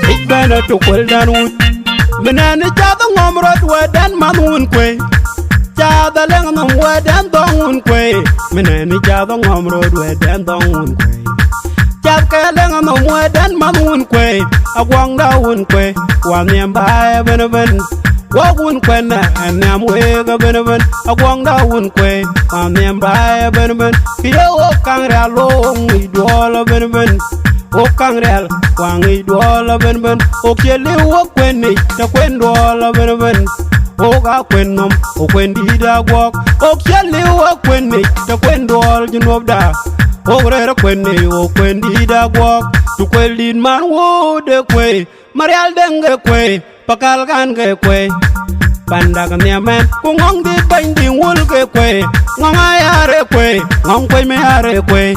ik ben het ook wel dan woed Menen is ja de ngomrot wedan man woon kwe Ja de leng nom wedan dong woon kwe Menen is ja de ngomrot wedan dong woon kwe Ja ke leng nom wedan man woon kwe Agwang da woon kwe Wan yem bae ben ben Wa woon kwe na Anyam wega ben ben Agwang da woon kwe Wan yem bae ben ben Kiyo o kang rea long Idwola ben ben O kang real wang I duola ben ben O kele o kweni ta kwen duola ben ben O ga kwen nom o kwen di da gwok O kele o kweni ta kwen duol junop da O rera kweni o kwen di da gwok Tu kwen din man wo de kwe Marial denge kwe Pakal gan ke kwe Panda kan yamen Ku ngong di bain di wul ke kwe Ngong ayare kwe Ngong kwe me are kwe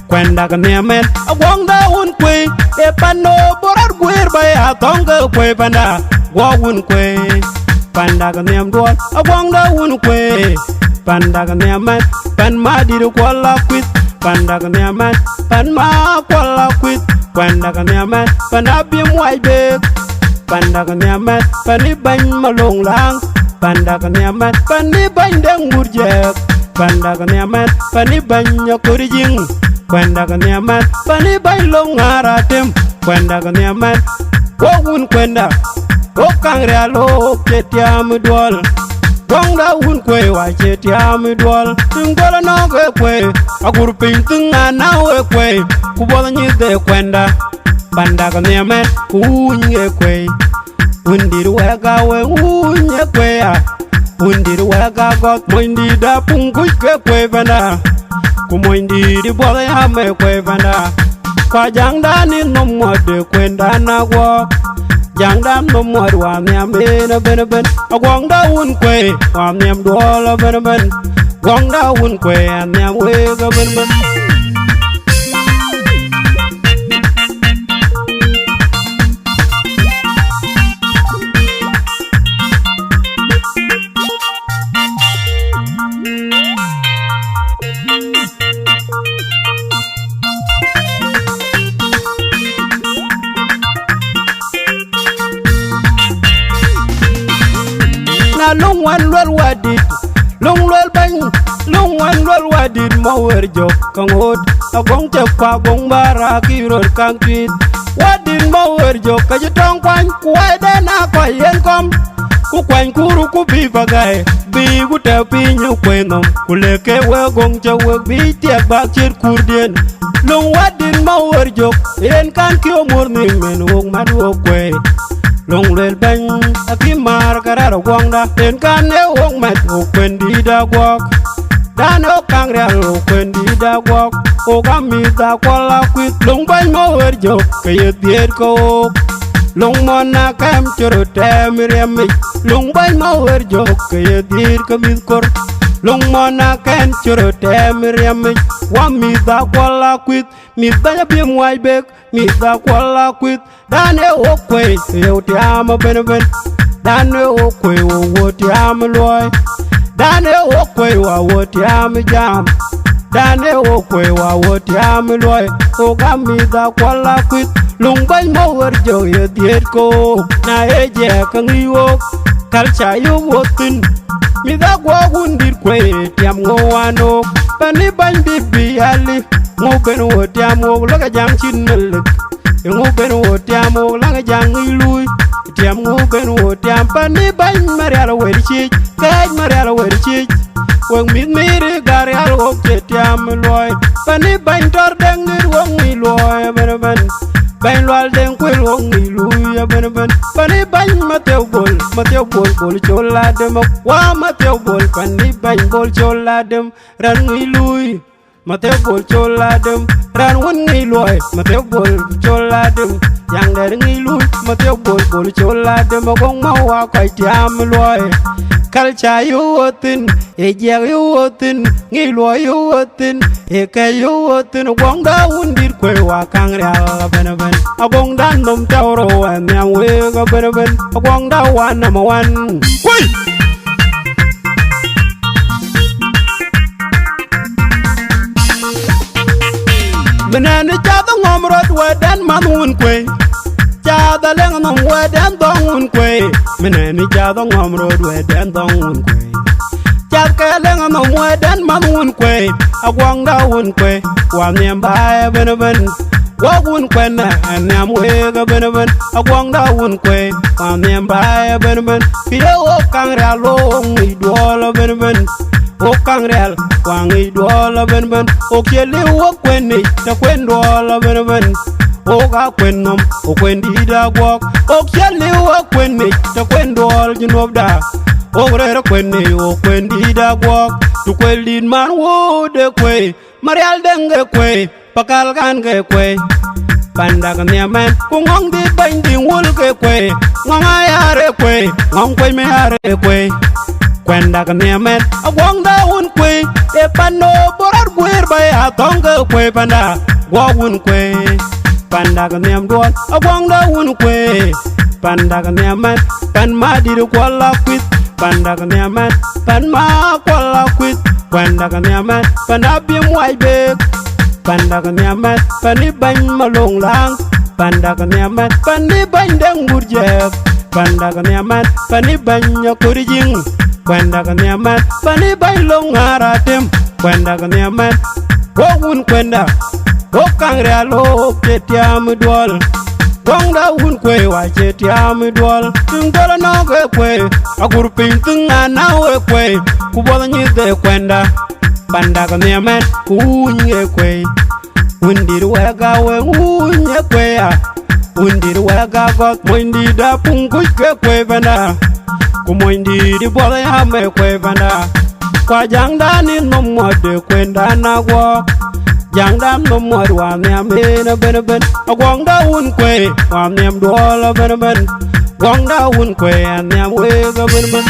Kwenda ka niamen agwang da un kwe e pano borar gwer bay atonga kwe panda gwa un kwe panda ka niam duan agwang da un kwe panda ka niamen pan ma di kwala kwit panda ka niamen pan ma kwala kwit kwenda ka niamen pan abim wai be panda ka niamen pan i ban malong lang panda ka niamen pan i ban deng burjek panda ka niamen pan i ban yakurijing Kwenda ka niaman, pani bay long aratem Kwenda ka niaman, wun kwenda O kang realo, chetiam duol Wong da wun kwe, wa chetiam duol Tinggola no ke kwe, agur pintung anawe kwe Kubola nyide kwenda Panda ka niaman, unye kwe Undir wega we, unye kwe Undir wega got, mwindi da punguj ke kwe panda Kumoindi di bola ya me kwe vanda Kwa jangda ni no mwade kwenda na gwa Jangda no mwade wa nyam bena bena ben Agwangda un kwe wa nyam dola bena ben Gwangda un kwe nyam wega bena ben Long one well wadid long well bang long one well wadid mower jok kang hod agong chepa gong bara kiror kang tweet wadid mower jok ka jitong kwan kuai de na kwa yen kom ku kwan kuru ku bi bagay bi ku te pinyu kwenom ku leke we gong che we bi tiek bak chir kurdien long wadid mower jok yen kan kyo murni men wong madu kwe Long lel bang akimar kararo gwangda en kan e wong mat o kwendi da gwak dan o kangreal o kwendi da gwak o gami da kwala kwit long bang mo werjo kayet diet ko long mona kam choro tem remi long bang mo werjo kayet diet kamit kor long mona kan choro tem remi wami da kwala kwit mi banya bi mwai bek mi da kwala kwit Dane o kwe yo ti am ben ben Dane o kwe wo ti am loy Dane o kwe wa wo ti am jam Dane o kwe wa wo ti am loy O gami da kwala kwit lung bay mo werjo ye diet ko na eje kan iwo kalcha yo wotin mi da gwa gundir kwe ti am ngowano pani ban bibi ali ngo ben wo ti am wo la jam chinel Ngu ben wo tiam o langa jang lui tiam ngu ben wo tiam pani ban mariala wedi chi kaj mariala wedi chi wong mit miri gari al o tiam loy pani ban tor deng ni wong mi loy ben ben ban lwal deng kwel wong mi lui ben ben pani ban mateo bol bol chola dem wa mateo bol pani ban bol chola dem ran mi lui Mateo bol chola dem ran won ngi loy Mateo bol chola dem yang der ngi lui Mateo bol chola dem gong ma wa kwai tiam loy kalcha yu otin e jer yu otin ngi loy yu otin e ke yu otin gong da un dir kwe wa kang real ben ben agong dan nom tawro an yang we ga ben ben agong da wan number 1 koi Menen is ja the ngom rot wedan manun kwe cha da leng nom wedan dongun kwe mene ni cha da ngom rot wedan dongun kwe cha ka leng nom wedan manun kwe agwang da un kwe wa nem ba ben ben wa un kwe na nam we ga ben ben agwang da un kwe wa nem ba ben ben ki o kang ra lo ngi do lo ben ben o kang real wang i duola ben ben o kele o kweni ta kwen duola ben ben o ga kwen nom o kwen di da gwok o kele o kweni ta kwen duol jinob da o re kweni o kwen di da gwok tu kwel din man wo de kwe marial denge kwe pakal gan ge kwe panda kan ya men ku ngong di ban di wul ge kwe ngong ayare kwe ngong kwe me are kwe kwenda kanemen agwang da un kwe e pano borar guer bay atonga kwe panda gwawun kwe panda kanem duon agwang da un kwe panda kanemen pan ma diru kwala kwit panda kanemen pan ma kwala kwit kwenda kanemen panda bim wai bek panda kanemen pani ban malong lang panda kanemen pani ban dang burjek panda kanemen pani ban nyakurijing kwenda kanemen pani bay long aratem kwenda kanemen wogun kwenda wokang realo ketiam duol wong da un kwe wa ketiam duol tung dola no kwe agur ping tung ana we kwe ku bola ni de kwenda panda kanemen unye kwe undir wega we unye kwe a undir wega got moindi da pungu kwe bana kumoindi di bola ya me kwe bana kwa jangda ni no mode kwenda na go jangda no mode wa me na ben ben agwang da un kwe wa me dola ben ben gwang da un kwe an ya we ga ben ben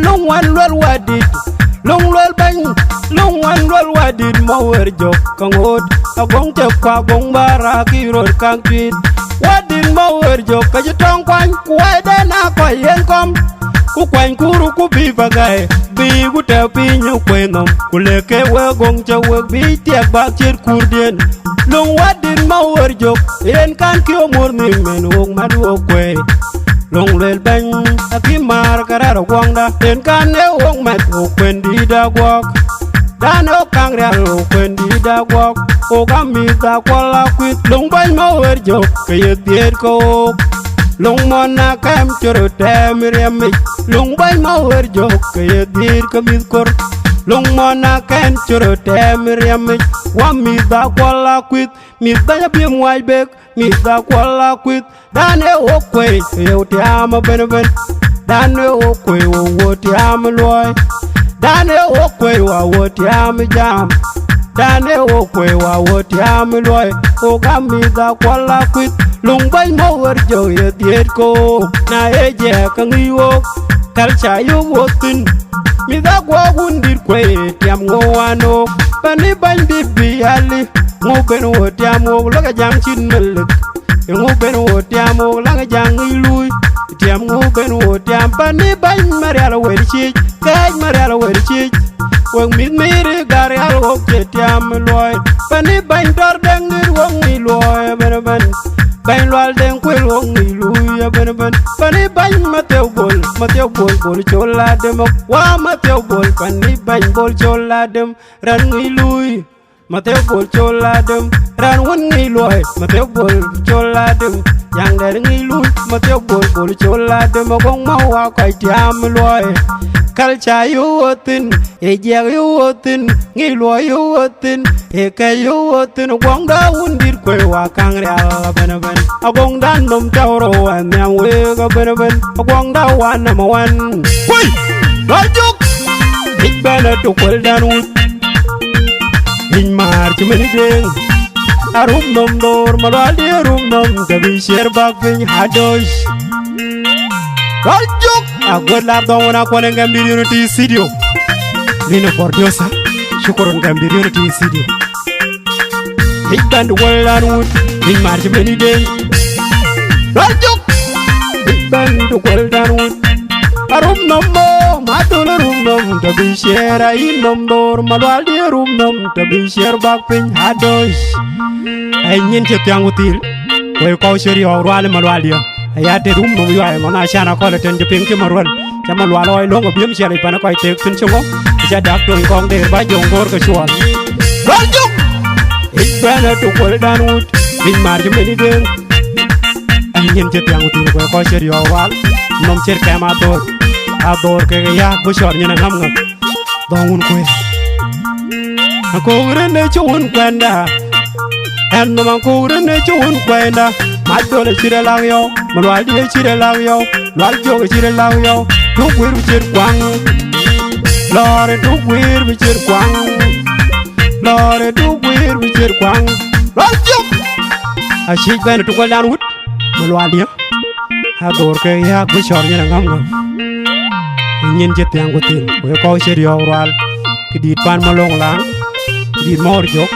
long one roll wadid long roll bang long one roll wadid mower jok kangod agong te kwa gong bara ki rod kang tweet wadid mower jok ka jitong kwan kwede na kwa yen kom ku kwan kuru ku bi bagay bi ku te pi nyu kwenom ku leke we gong che we bi tiek ba chir kurdien long wadid mower jok yen kan ki omur ni men wong madu okwe long lel bang akimar kararo gwangda en kan ne wong met o kwendi da gwok dan o kang real o kwendi da gwok o gami da kwala kwit long bang mo wer jok ke diet ko long mona kam choro tem remi long bang mo wer jok ke diet ko mit kor long mona kan choro tem remi wa mi da kwala kwit mi da bi mwai bek mi da kwala kwit dane o kwe yo ti ama ben ben dane o kwe wo ti ama loy dane o kwe wa wo ti ama jam dane o kwe wa wo ti ama loy o gami da kwala kwit lung bay mo wer jo ye diet ko na eje ka ngiwo kal cha yo wotin mi da gwa gundir kwe tiam ngo ano pani ban bi ali ngo ben wo ti ama lo ga jam chin melik ngu ben wo tiam o lang jang lui tiam ngu ben wo tiam pani ban marial wer chi kaj marial wer chi wong mit mere garial wo tiam loy pani ban tor dang ni wong ni loy ben ben ban lwal deng kwel wong ni lui ben ben pani ban mateo bol chola dem wa mateo bol pani ban bol chola dem ran ni lui mateo bol chola dem ran won ngi loy mateo bol chola dem yang der ngi lui mateo bol chola dem gong ma wa kai tiam loy kal cha yu otin e je yu otin ngi loy yu otin e ka yu otin gong da un dir kwe wa kang real ben ben agong dan nom tawro an nyam we ga ben ben agong da wan na ma wan woi rajuk ik bana to kwel dan un Min mar cumeni deng arum nom dor malwali arum nom kabi sher bak pin hadosh Rajuk أقول لا دون أقول إن جنبي تي سيديو لين بورديوسا شكرا جنبي تي سيديو هيبان ولا نود إن مارج مني دين رجوك هيبان ولا نود أروم نمو ما تقول أروم نم تبي شير أي نم دور مالوالي أروم نم تبي شير باكين هادوش أيين كتيان وتيل ويكوشري أوروالي مالوالي ayate rum no yoy mona shana ko ten je ping ke marwan chama lwa loy longo biem shele pana ko te tin chungo ja dak ton kong de ba jongor ko chuan ranjuk ibana to kol danut bin marje meni den ayen je tiang uti ko sher yo wal nom cher kama ador ke ya bo shor nyina ngam ngam dongun ko rene chun kwenda en no ko rene chun kwenda Madole chire lang yo, malwal di chire lang yo, lwal joge chire lang yo, tu wir bichir kwang, lore tu wir bichir kwang, lore tu wir bichir kwang, lwal jog. Ashik ben tu kwalan wut, malwal di, ador ke ya bishor nyana ngam ngam. Ingin jet yang gutil, we kau chire yo lwal, kidit pan malong lang, kidit mor jog.